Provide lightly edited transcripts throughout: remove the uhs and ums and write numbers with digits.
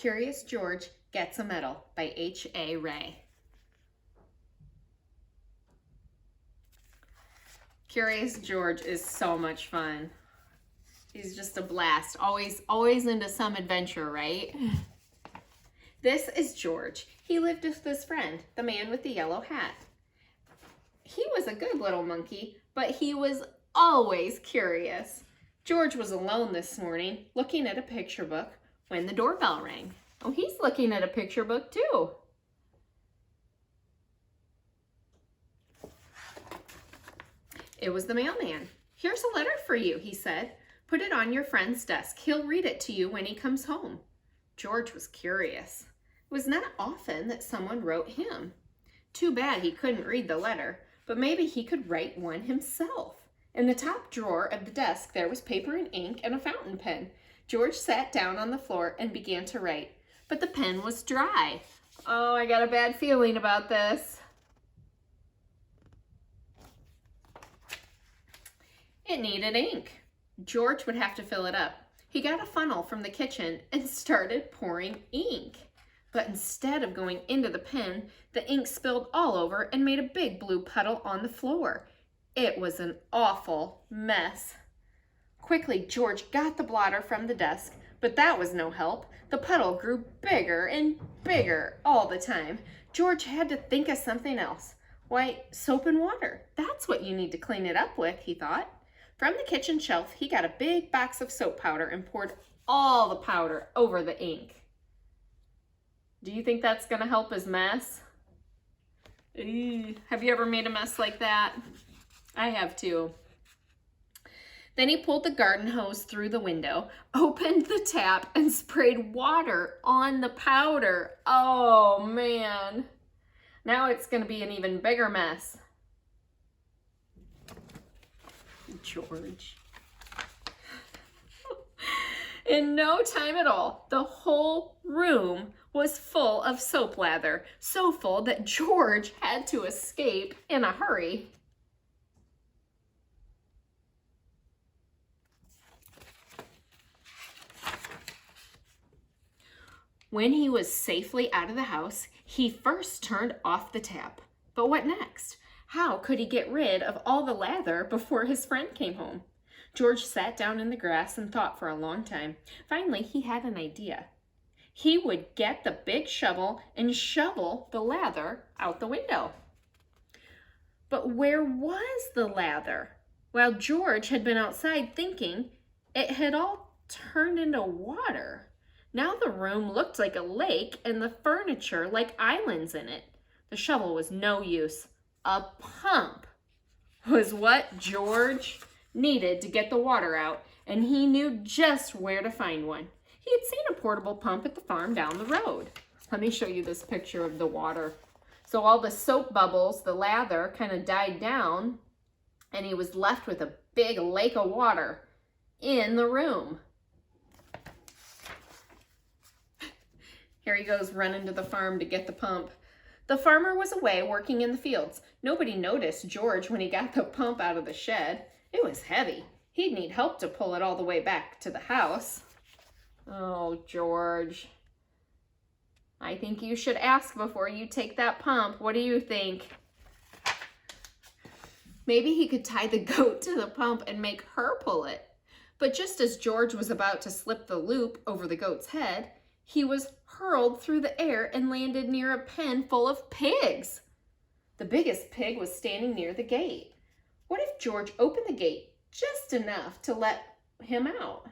Curious George Gets a Medal by H.A. Rey. Curious George is so much fun. He's just a blast. Always into some adventure, right? This is George. He lived with his friend, the man with the yellow hat. He was a good little monkey, but he was always curious. George was alone this morning, looking at a picture book, when the doorbell rang. Oh, he's looking at a picture book too. It was the mailman. "Here's a letter for you," he said. "Put it on your friend's desk. He'll read it to you when he comes home." George was curious. It was not often that someone wrote him. Too bad he couldn't read the letter, but maybe he could write one himself. In the top drawer of the desk, there was paper and ink and a fountain pen. George sat down on the floor and began to write, but the pen was dry. Oh, I got a bad feeling about this. It needed ink. George would have to fill it up. He got a funnel from the kitchen and started pouring ink. But instead of going into the pen, the ink spilled all over and made a big blue puddle on the floor. It was an awful mess. Quickly, George got the blotter from the desk, but that was no help. The puddle grew bigger and bigger all the time. George had to think of something else. Why, soap and water. That's what you need to clean it up with, he thought. From the kitchen shelf, he got a big box of soap powder and poured all the powder over the ink. Do you think that's going to help his mess? Have you ever made a mess like that? I have too. Then he pulled the garden hose through the window, opened the tap, and sprayed water on the powder. Oh, man. Now it's going to be an even bigger mess. George. In no time at all, the whole room was full of soap lather, so full that George had to escape in a hurry. When he was safely out of the house, he first turned off the tap. But what next? How could he get rid of all the lather before his friend came home? George sat down in the grass and thought for a long time. Finally, he had an idea. He would get the big shovel and shovel the lather out the window. But where was the lather? While George had been outside thinking, it had all turned into water. Now the room looked like a lake and the furniture like islands in it. The shovel was no use. A pump was what George needed to get the water out, and he knew just where to find one. He had seen a portable pump at the farm down the road. Let me show you this picture of the water. So all the soap bubbles, the lather, kind of died down, and he was left with a big lake of water in the room. Here he goes running to the farm to get the pump. The farmer was away working in the fields. Nobody noticed George when he got the pump out of the shed. It was heavy. He'd need help to pull it all the way back to the house. Oh, George. I think you should ask before you take that pump. What do you think? Maybe he could tie the goat to the pump and make her pull it. But just as George was about to slip the loop over the goat's head, he was hurled through the air and landed near a pen full of pigs. The biggest pig was standing near the gate. What if George opened the gate just enough to let him out?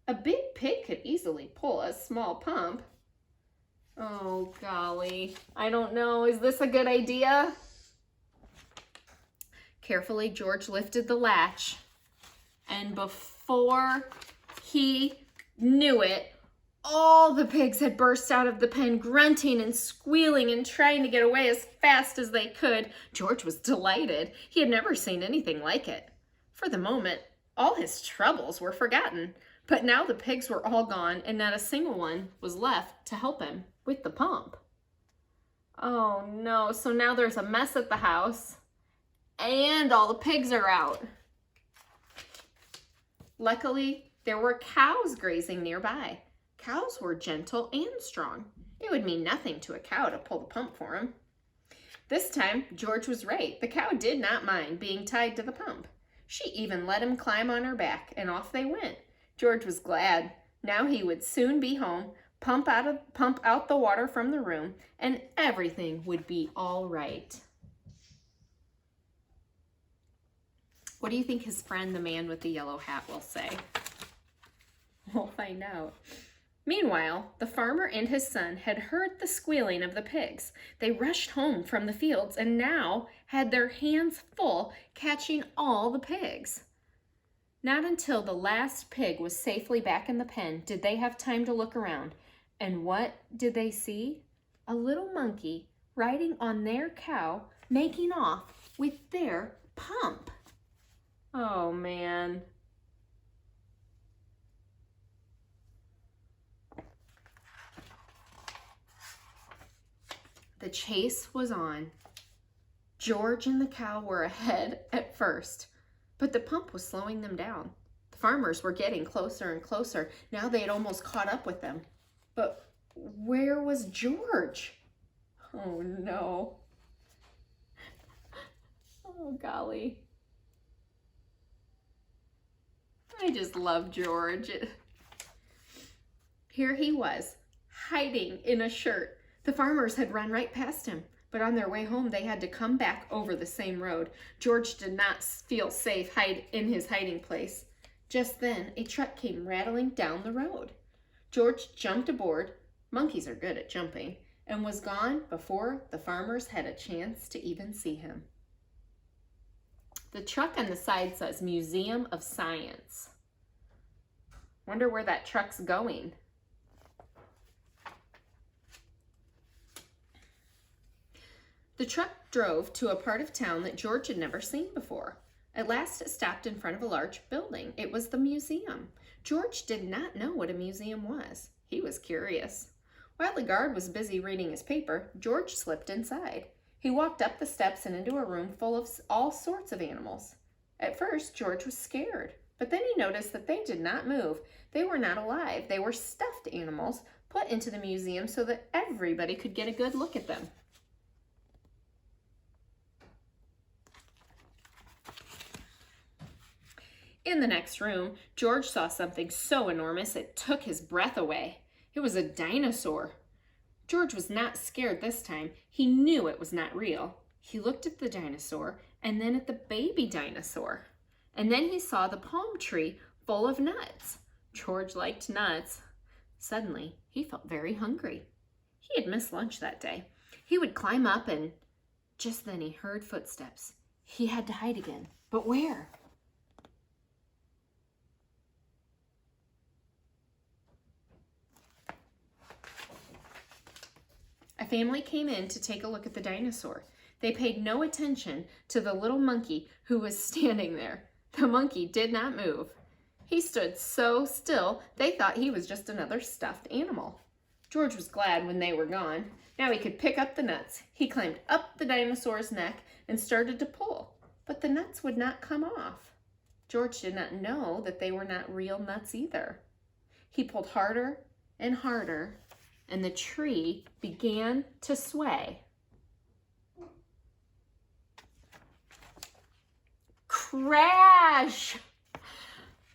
A big pig could easily pull a small pump. Oh, golly. I don't know. Is this a good idea? Carefully, George lifted the latch, and before he knew it, all the pigs had burst out of the pen, grunting and squealing and trying to get away as fast as they could. George was delighted. He had never seen anything like it. For the moment, all his troubles were forgotten. But now the pigs were all gone, and not a single one was left to help him with the pump. Oh no, so now there's a mess at the house, and all the pigs are out. Luckily, there were cows grazing nearby. Cows were gentle and strong. It would mean nothing to a cow to pull the pump for him. This time, George was right. The cow did not mind being tied to the pump. She even let him climb on her back, and off they went. George was glad. Now he would soon be home, pump out the water from the room, and everything would be all right. What do you think his friend, the man with the yellow hat, will say? We'll find out. Meanwhile, the farmer and his son had heard the squealing of the pigs. They rushed home from the fields and now had their hands full catching all the pigs. Not until the last pig was safely back in the pen did they have time to look around. And what did they see? A little monkey riding on their cow, making off with their pump. Oh, man. The chase was on. George and the cow were ahead at first, but the pump was slowing them down. The farmers were getting closer and closer. Now they had almost caught up with them. But where was George? Oh, no. Oh, golly. I just love George. Here he was, hiding in a shirt. The farmers had run right past him, but on their way home, they had to come back over the same road. George did not feel safe in his hiding place. Just then, a truck came rattling down the road. George jumped aboard, monkeys are good at jumping, and was gone before the farmers had a chance to even see him. The truck on the side says Museum of Science. Wonder where that truck's going. The truck drove to a part of town that George had never seen before. At last it stopped in front of a large building. It was the museum. George did not know what a museum was. He was curious. While the guard was busy reading his paper, George slipped inside. He walked up the steps and into a room full of all sorts of animals. At first, George was scared, but then he noticed that they did not move. They were not alive. They were stuffed animals put into the museum so that everybody could get a good look at them. In the next room, George saw something so enormous it took his breath away. It was a dinosaur. George was not scared this time. He knew it was not real. He looked at the dinosaur and then at the baby dinosaur. And then he saw the palm tree full of nuts. George liked nuts. Suddenly, he felt very hungry. He had missed lunch that day. He would climb up and just then he heard footsteps. He had to hide again. But where? A family came in to take a look at the dinosaur. They paid no attention to the little monkey who was standing there. The monkey did not move. He stood so still, they thought he was just another stuffed animal. George was glad when they were gone. Now he could pick up the nuts. He climbed up the dinosaur's neck and started to pull, but the nuts would not come off. George did not know that they were not real nuts either. He pulled harder and harder, and the tree began to sway. Crash!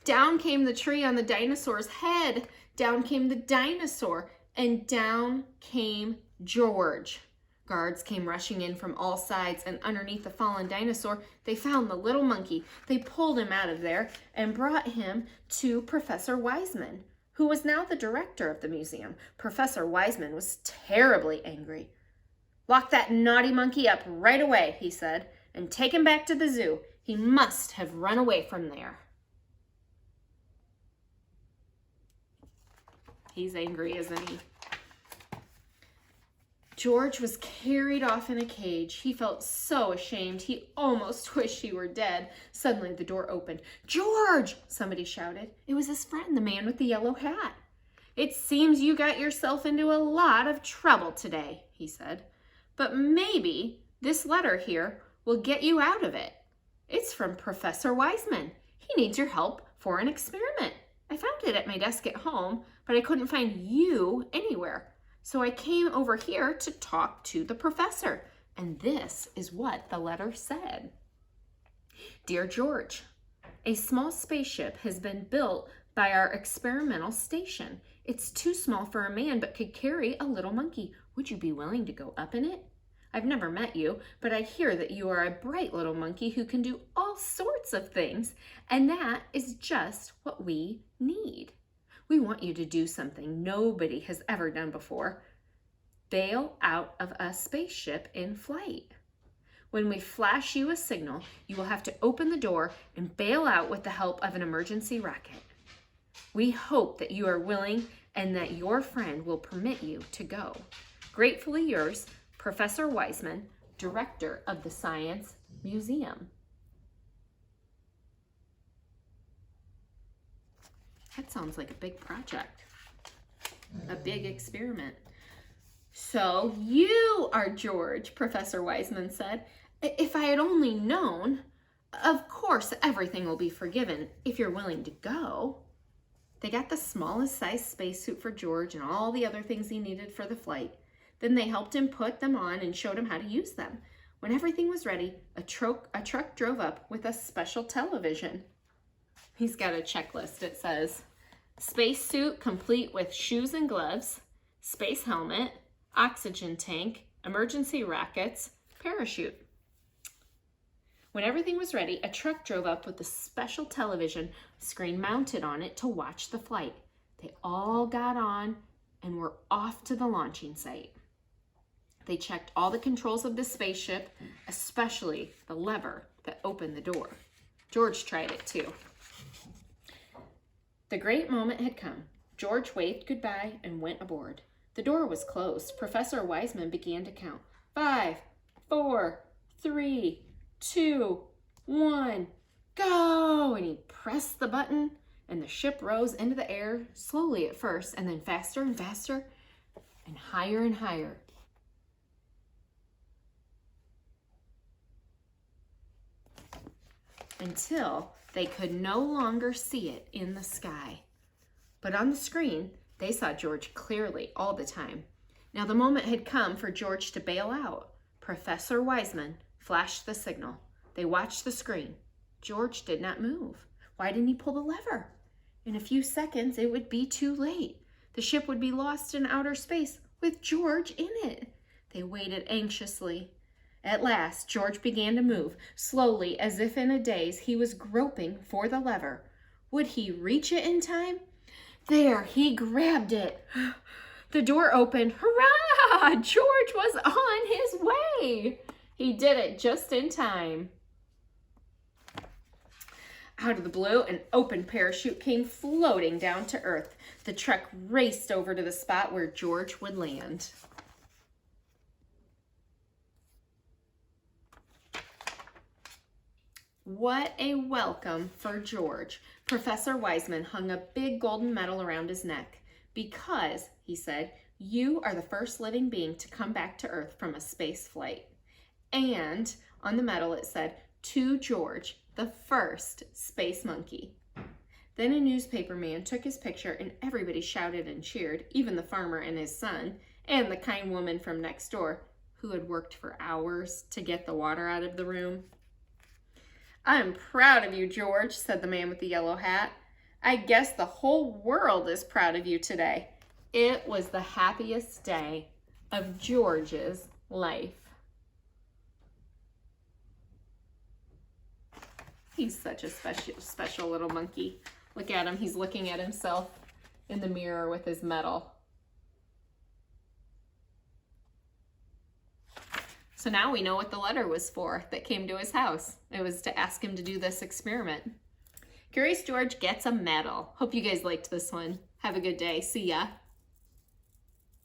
Down came the tree on the dinosaur's head. Down came the dinosaur, and down came George. Guards came rushing in from all sides, and underneath the fallen dinosaur, they found the little monkey. They pulled him out of there and brought him to Professor Wiseman, who was now the director of the museum. Professor Wiseman was terribly angry. "Lock that naughty monkey up right away," he said, "and take him back to the zoo. He must have run away from there." He's angry, isn't he? George was carried off in a cage. He felt so ashamed. He almost wished he were dead. Suddenly the door opened. "George!" somebody shouted. It was his friend, the man with the yellow hat. "It seems you got yourself into a lot of trouble today," he said. "But maybe this letter here will get you out of it. It's from Professor Wiseman. He needs your help for an experiment. I found it at my desk at home, but I couldn't find you anywhere. So I came over here to talk to the professor. And this is what the letter said. Dear George, a small spaceship has been built by our experimental station. It's too small for a man, but could carry a little monkey. Would you be willing to go up in it? I've never met you, but I hear that you are a bright little monkey who can do all sorts of things, and that is just what we need. We want you to do something nobody has ever done before. Bail out of a spaceship in flight. When we flash you a signal, you will have to open the door and bail out with the help of an emergency rocket. We hope that you are willing and that your friend will permit you to go. Gratefully yours, Professor Wiseman, Director of the Science Museum. That sounds like a big project, a big experiment. So you are George, Professor Wiseman said. If I had only known, of course everything will be forgiven if you're willing to go. They got the smallest size spacesuit for George and all the other things he needed for the flight. Then they helped him put them on and showed him how to use them. When everything was ready, a truck drove up with a special television. He's got a checklist. It says, spacesuit complete with shoes and gloves, space helmet, oxygen tank, emergency rockets, parachute. When everything was ready, a truck drove up with a special television screen mounted on it to watch the flight. They all got on and were off to the launching site. They checked all the controls of the spaceship, especially the lever that opened the door. George tried it too. The great moment had come. George waved goodbye and went aboard. The door was closed. Professor Wiseman began to count. 5, 4, 3, 2, 1, go! And he pressed the button and the ship rose into the air, slowly at first, and then faster and faster and higher and higher. Until they could no longer see it in the sky. But on the screen, they saw George clearly all the time. Now the moment had come for George to bail out. Professor Wiseman flashed the signal. They watched the screen. George did not move. Why didn't he pull the lever? In a few seconds, it would be too late. The ship would be lost in outer space with George in it. They waited anxiously. At last, George began to move. Slowly, as if in a daze, he was groping for the lever. Would he reach it in time? There, he grabbed it. The door opened. Hurrah! George was on his way. He did it just in time. Out of the blue, an open parachute came floating down to earth. The truck raced over to the spot where George would land. What a welcome for George. Professor Wiseman hung a big golden medal around his neck because, he said, you are the first living being to come back to Earth from a space flight. And on the medal it said, to George, the first space monkey. Then a newspaper man took his picture and everybody shouted and cheered, even the farmer and his son, and the kind woman from next door who had worked for hours to get the water out of the room. I'm proud of you, George, said the man with the yellow hat. I guess the whole world is proud of you today. It was the happiest day of George's life. He's such a special little monkey. Look at him. He's looking at himself in the mirror with his medal. So now we know what the letter was for that came to his house. It was to ask him to do this experiment. Curious George gets a medal. Hope you guys liked this one. Have a good day. See ya.